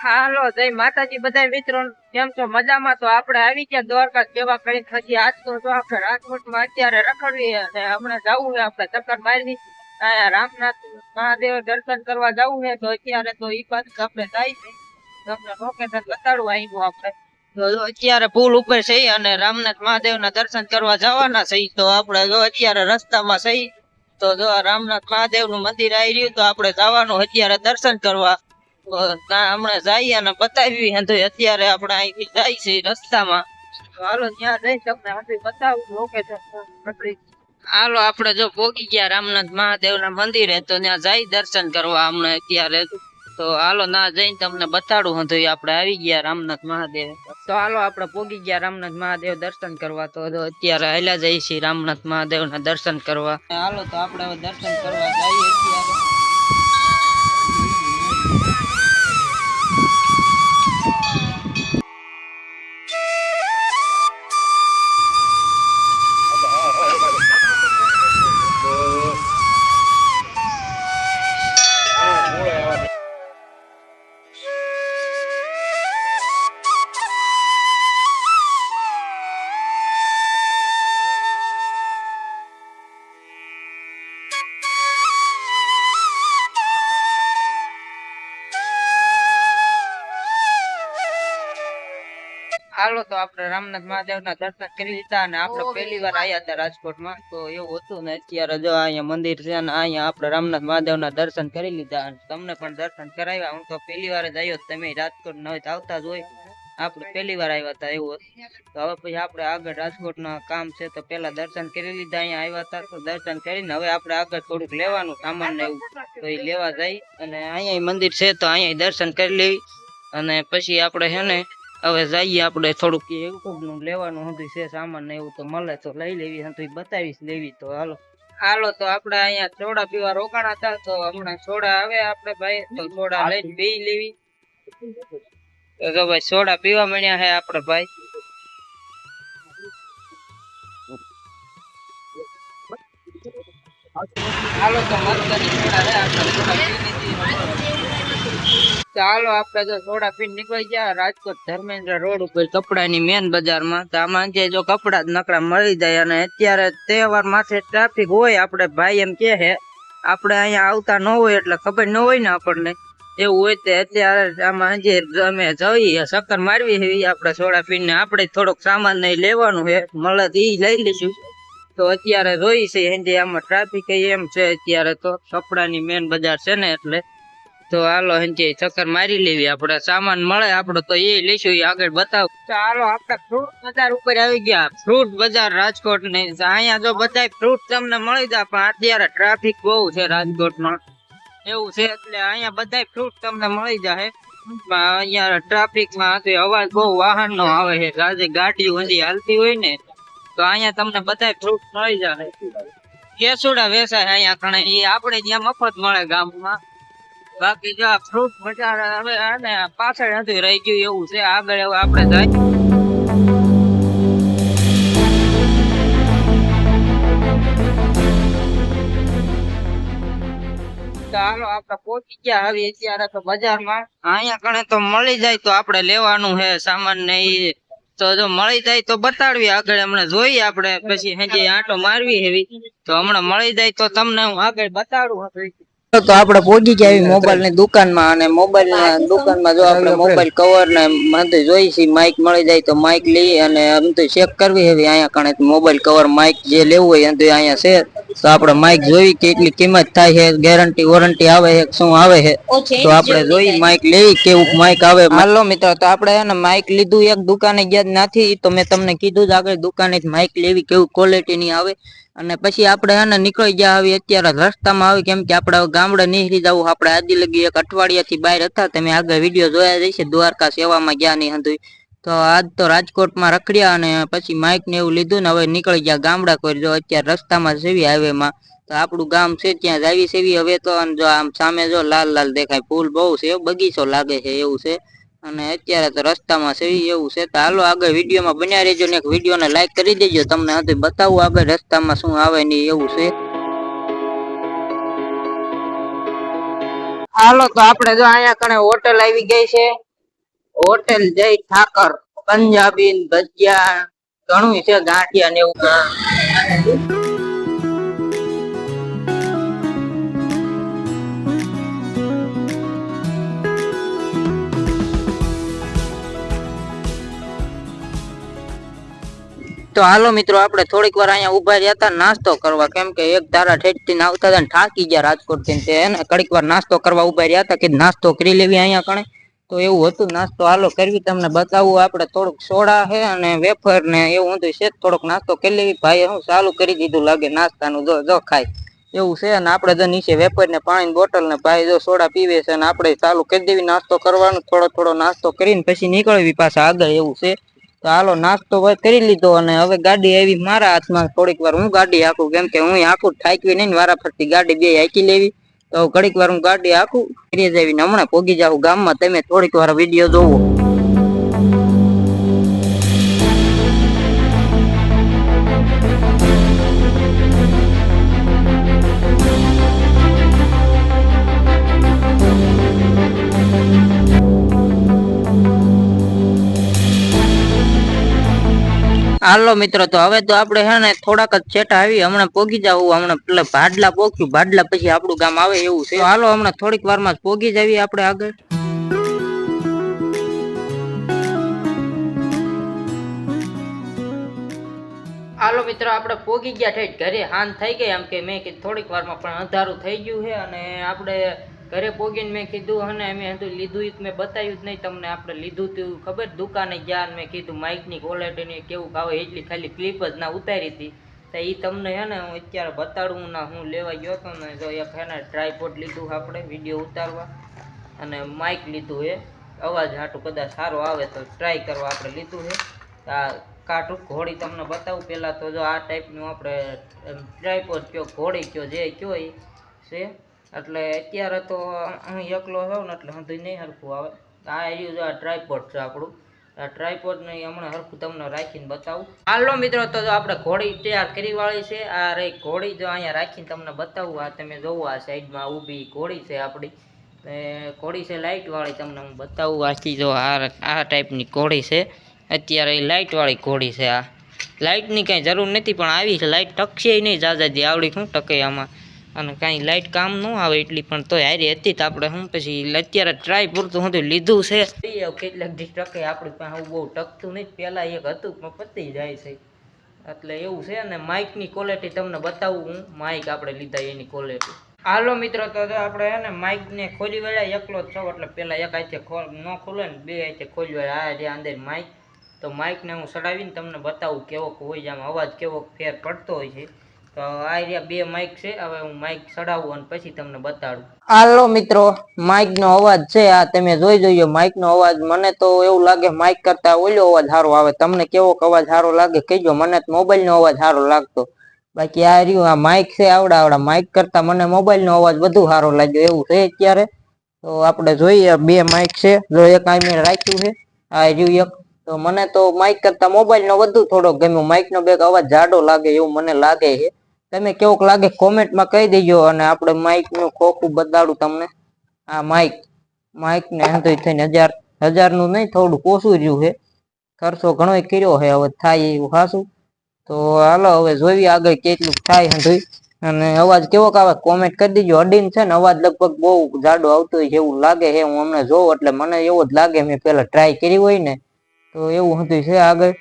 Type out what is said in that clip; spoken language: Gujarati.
હાલો જય માતાજી બધા મિત્રો, કેમ છો? મજામાં? તો આપણે આવી ગયા દ્વારકા સેવા કરી. પછી આજ તો આપણે રાજકોટમાં અત્યારે રખડવી અને હમણાં જવું છે આપણે ચક્કર મારવી. રામનાથ મહાદેવ દર્શન કરવા જવું છે. તો અત્યારે તો ઈ બાજુ આપણે જાય છે, તમને લોકેશન બતાડવું આવ્યું આપણે. તો અત્યારે પુલ ઉપર છે અને રામનાથ મહાદેવ ના દર્શન કરવા જવાના છે. તો આપણે જો અત્યારે રસ્તામાં છે. તો જો રામનાથ મહાદેવ નું મંદિર આવી રહ્યું, તો આપણે જવાનું અત્યારે દર્શન કરવા. હમણાં જઈએ અને બતાવી. અત્યારે આપણે અહીંથી જાય છે રસ્તામાં. હાલો ત્યાં જઈ તમને હજી બતાવું લોકેશન. હાલો આપણે જો પોગી ગયા રામનાથ મહાદેવ ના મંદિરે, તો ત્યાં જાય દર્શન કરવા હમણાં અત્યારે. તો હાલો ના જઈને તમને બતાડું હતું. આપણે આવી ગયા રામનાથ મહાદેવ. તો હાલો આપણે પોગી ગયા રામનાથ મહાદેવ દર્શન કરવા. તો અત્યારે હાલ્યા જઈએ છીએ રામનાથ મહાદેવ ના દર્શન કરવા. હાલો તો આપણે દર્શન કરવા જઈએ અત્યારે. હાલો તો આપણે રામનાથ મહાદેવ ના દર્શન કરી લીધા અને આપણે પહેલી વાર આવ્યા હતા રાજકોટમાં. તો એવું હતું ને અત્યારે જો અહીંયા મંદિર છે અને અહીંયા આપણે રામનાથ મહાદેવ ના દર્શન કરી લીધા અને તમને પણ દર્શન કરાવ્યા. હું તો પહેલી વાર જ આવ્યો, તમે રાજકોટ ન આવતા જ હોય. આપણે પહેલી વાર આવ્યા હતા એવું. તો હવે પછી આપણે આગળ રાજકોટ ના કામ છે, તો પેલા દર્શન કરી લીધા. અહીંયા આવ્યા હતા તો દર્શન કરીને હવે આપણે આગળ થોડુંક લેવાનું સામાન ને એવું, તો એ લેવા જાય. અને અહીંયા મંદિર છે તો અહીંયા દર્શન કરી લેવી અને પછી આપણે છે ને હવે જઈએ આપણે થોડુંક એવું લેવાનું હતું છે સામાન ને એવું, તો મળે તો લઈ લેવી હતું, બતાવીશ લેવી. તો હાલો તો આપણે અહીંયા સોડા પીવા રોકાણા હતા. તો હમણાં સોડા આવે આપણે ભાઈ, તો સોડા લઈને પી લેવી. તો ભાઈ સોડા પીવા મળ્યા છે આપણે ભાઈ. હાલો તો મસ્ત સોડા છે આપણે સોડા પી લીધી. ચાલો આપણે જો સોડા પીને નીકળી ગયા રાજકોટ ધર્મેન્દ્ર રોડ ઉપર કપડાની મેન બજારમાં. તો આમાં જે જો કપડા નકરા મળી જાય અને અત્યારે તહેવાર માથે ટ્રાફિક હોય. આપણે ભાઈ એમ કે છે આપણે અહીંયા આવતા ન હોય એટલે ખબર ન હોય ને આપણને એવું હોય. તે અત્યારે આમાં જે અમે જઈએ ચક્કર મારવી છે આપણે સોડા પીને. આપણે થોડોક સામાન નહીં લેવાનું છે, મળે તો એ લઈ લઈશું. તો અત્યારે જોઈ છે એની આમાં ટ્રાફિક એમ છે અત્યારે. તો કપડાની મેન બજાર છે ને એટલે તો હાલો હંજી ચક્કર મારી લેવી. આપણે સામાન મળે આપડે તો એ લઈશું, એ આગળ બતાવ. ચાલો આપણે ફ્રૂટ બજાર ઉપર આવી ગયા. ફ્રૂટ બજાર રાજકોટ ને અહીંયા જો બધા ફ્રૂટ તમને મળી જાય, પણ અત્યારે ટ્રાફિક બહુ છે રાજકોટમાં એવું છે એટલે અહીંયા બધા ફ્રૂટ તમને મળી જાય. અહીંયા ટ્રાફિકમાં અવાજ બહુ વાહન નો આવે છે, આજે ગાડીઓ હજી હાલતી હોય ને, તો અહીંયા તમને બધા ફ્રૂટ મળી જાય. કેસુડા વેચાય અહીંયા કણે, એ આપણે જ્યાં મફત મળે ગામમાં. બાકી જો ફ્રૂટ બજાર હવે આને પાછળ નથી રહી ગયું એવું છે. આગળ એવું આપણે જાય. ચાલો આપણે પહોંચી ગયા હવે અત્યારે તો બજારમાં. અહીંયા કણે તો મળી જાય તો આપણે લેવાનું છે સામાન ને એ. તો જો મળી જાય તો બતાડવી આગળ, હમણાં જોઈએ આપણે પછી હજી આંટો મારવી એવી. તો હમણાં મળી જાય તો તમને હું આગળ બતાડું. તો આપણે પહોંચી ગયા મોબાઈલ ની દુકાનમાં અને મોબાઈલ ના દુકાનમાં જો આપણે મોબાઈલ કવર ને બધું જોઈ છે. માઇક મળી જાય તો માઇક લઈ અને બધું ચેક કરવી હવે. અહીંયા કણે મોબાઈલ કવર માઇક જે લેવું હોય અહીંયા છે. તો આપણે માઇક જોઈ કેટલી કિંમત થાય છે, ગેરંટી વોરંટી આવે છે, શું આવે છે, તો આપણે જોઈ માઇક લેવી કેવું માઇક આવે. હાલો મિત્રો તો આપણે એને માઇક લીધું એક દુકાને ગયા નથી, તો મેં તમને કીધું જ આગળ દુકાને માઇક લેવી કેવું ક્વોલિટી ની આવે. અને પછી આપણે એને નીકળી ગયા આવી અત્યારે રસ્તામાં આવી, કેમ કે આપણે ગામડે નીકળી જવું. આપણે આદિ લગી એક અઠવાડિયા થી બહાર હતા, તમે આગળ વિડીયો જોયા જઈશે દ્વારકા સેવામાં ગયા ની હતું. તો આજ તો રાજકોટમાં રખડ્યા અને પછી માઇક ને એવું લીધું ને હવે નીકળી ગયા ગામડા કોઈ. જો અત્યારે રસ્તામાં સેવી હાઈવેમાં, તો આપણું ગામ છે ત્યાં જાવી સેવી હવે. તો જો આમ સામે જો લાલ લાલ દેખાય ફૂલ બહુ છે, બગીચો લાગે છે એવું છે. અને અત્યારે તો રસ્તામાં છે એવું છે. તો હાલો આગળ વિડીયોમાં બન્યા રહેજો ને એક વિડીયોને લાઈક કરી દેજો. તમને હતું બતાવું આગળ રસ્તામાં શું આવે ને એવું છે. હાલો તો આપણે જો અહીંયા કણે હોટલ આવી ગઈ છે. હોટેલ જય ઠાકર, પંજાબી ભજીયા ઘણું છે, ગાંઠિયા ને એવું. તો હાલો મિત્રો, આપણે થોડીક વાર અહીંયા ઉભા રહ્યા હતા નાસ્તો કરવા, કેમ કે એક ધારા ઠેઠથી આવતા હતા ને થાકી ગયા રાજકોટ થી, તે ઘડીક વાર નાસ્તો કરવા ઉભા રહ્યા હતા કે નાસ્તો કરી લેવી અહીંયા કણે. તો એવું હતું, નાસ્તો હાલો કરવી તમને બતાવું. આપણે થોડુંક સોડા છે અને વેફર ને એવું હતું છે, થોડોક નાસ્તો કરી લેવી. ભાઈ હું ચાલુ કરી દીધું લાગે નાસ્તાનું, જો ખાય એવું છે. અને આપણે જો નીચે વેફર ને પાણીની બોટલ ને ભાઈ જો સોડા પીવે છે, અને આપણે ચાલુ કરી દેવી નાસ્તો કરવાનું. થોડો નાસ્તો કરીને પછી નીકળવી પાછા આગળ, એવું છે. તો હાલો નાસ્તો કરી લીધો અને હવે ગાડી આવી મારા હાથમાં. થોડીક વાર હું ગાડી હાંકું, કેમ કે હું આખું થાકી નહીં, વારા ફરતી ગાડી બે હાંકી લેવી. તો ઘડીક વાર હું ગાડી હાંકું, ફરી જઈને હમણાં પોગી જાઉં ગામમાં. તમે થોડીક વાર વિડીયો જોવો. હાલો મિત્રો, તો હવે તો આપણે હે ને થોડાક જ છેટા આવી, હમણાં પોગી જવું. હમણાં પેલા ભાડલા પોગ્યું, ભાડલા પછી આપણું ગામ આવે એવું છે. હાલો હમણાં થોડીક વારમાં જ પોગી જવી આપણે આગળ. હાલો મિત્રો, આપણે પોગી ગયા ઠેઠ ઘરે, હાન થઈ ગઈ. એમ કે મેં કીધું થોડીક વારમાં પણ અંધારું થઈ ગયું છે, અને આપણે ઘરે પોગીને મેં કીધું અને અમે લીધું મેં બતાવ્યું જ નહીં તમને. આપણે લીધું તું ખબર, દુકાને ગયા મેં કીધું માઇકની ક્વોલિટીની કેવું આવે, એટલી ખાલી ક્લિપ જ ના ઉતારી હતી. તો એ તમને હે ને હું અત્યારે બતાડું ના, હું લેવા ગયો હતો ને. જો એક હે ને ટ્રાયપોડ લીધું આપણે વિડીયો ઉતારવા, અને માઇક લીધું એ અવાજ હાટું કદાચ સારો આવે તો ટ્રાય કરવા આપણે લીધું છે. આ કાટું ઘોડી તમને બતાવું પહેલાં તો. જો આ ટાઈપનું આપણે ટ્રાયપોડ કયો, ઘોડી કયો, જે કયો એ છે. એટલે અત્યારે તો હું એકલો હોઉં ને એટલે હંધું નહીં હરખું આવે. આ આવ્યું જો આ ટ્રાયપોડ છે આપણું. આ ટ્રાયપોડ ને હમણાં હરખું તમને રાખીને બતાવું. હાલો મિત્રો, તો આપણે ઘોડી તૈયાર કરી વાળી છે. આ રહી ઘોડી, જો અહીંયા રાખીને તમને બતાવું. આ તમે જોવો, આ સાઈડમાં ઊભી ઘોડી છે આપણી. ઘોડી છે લાઇટ વાળી, તમને હું બતાવું. આખી જો આ ટાઈપની ઘોડી છે. અત્યારે લાઇટ વાળી ઘોડી છે. આ લાઇટની કાંઈ જરૂર નથી, પણ આવી છે લાઇટ. ટકશે નહીં જાજાજી, આવડી શું ટકે આમાં. અને કાંઈ લાઇટ કામ ન આવે એટલી, પણ તોય હારી હતી. તો આપણે શું પછી અત્યારે ટ્રાય પૂરતું હું લીધું છે. કેટલાક દી ટકે આપણી પાસે બહુ ટકતું નહીં. પહેલાં એક હતું પણ પતી જાય છે, એટલે એવું છે. અને માઇકની ક્વોલિટી તમને બતાવું હું. માઇક આપણે લીધા એની ક્વોલિટી. હાલો મિત્રો, તો આપણે હે ને માઇકને ખોલી વળ્યા, એકલો જ છો એટલે પહેલાં એક હાથે ન ખોલે ને બે હાથે ખોલી વળ્યા. આ જે અંદર માઇક, તો માઇકને હું ચડાવીને તમને બતાવું કેવોક હોય છે, આમ અવાજ કેવો ફેર પડતો હોય છે. તો આ રહ્યા બે માઇક છે. હવે હું માઇક ચડાવું અને પછી તમને બતાડું. હાલો મિત્રો, માઇક નો અવાજ છે આ તમે જોઈ જોઈએ. માઇક નો અવાજ મને તો એવું લાગે માઇક કરતા ઓલો અવાજ સારો આવે. તમને કેવો અવાજ સારો લાગે કહેજો. મને મોબાઈલ નો અવાજ સારો લાગતો. બાકી આ રહ્યું આ માઇક છે આવડા માઇક કરતા મને મોબાઈલ નો અવાજ વધુ સારો લાગ્યો એવું છે અત્યારે. તો આપણે જોઈએ બે માઇક છે. જો એક આ મેં રાખ્યું છે, આ રહ્યું એક. તો મને તો માઇક કરતા મોબાઈલ નો વધુ થોડો ગમ્યો. માઇક નો બે અવાજ જાડો લાગે એવું મને લાગે છે. તમે કેવોક લાગે કોમેન્ટમાં કહી દેજો. અને આપણે માઇક નું ખોખું બતાડું તમને. આ માઇક ને હંધુય થઈને 1000 નું નહીં, થોડું ઓછું રહ્યું છે. ખર્ચો ઘણો કર્યો છે, હવે થાય એવું ખાસું. તો હાલો હવે જોઈએ આગળ કેટલું થાય હંધુય. અને અવાજ કેવોક આવે કોમેન્ટ કરી દેજો. અડીને છે ને અવાજ લગભગ બહુ જાડો આવતો હોય એવું લાગે છે. હું હમણાં જોઉં એટલે મને એવો જ લાગે, મેં પેલા ટ્રાય કરી હોય ને તો એવું હંધુય છે આગળ.